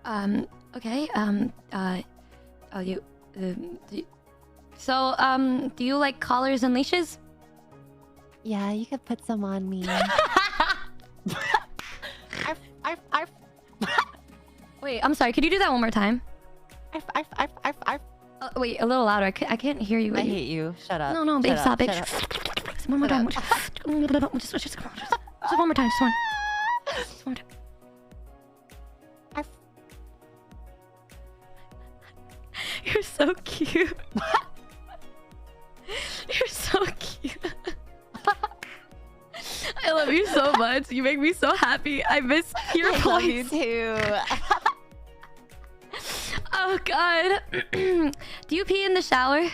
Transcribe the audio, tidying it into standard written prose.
Okay. Oh, you. So, do you like collars and leashes? Yeah, you could put some on me. Wait, I'm sorry. Could you do that one more time? Wait, a little louder. I can't hear you. I hate you. Shut up. No, babe, stop, babe. One more time. Just one more time. Just one more time. Just one more time. You're so cute. You're so cute. I love you so much. You make me so happy. I miss your voice. I love you too. Oh god. Do you pee in the shower?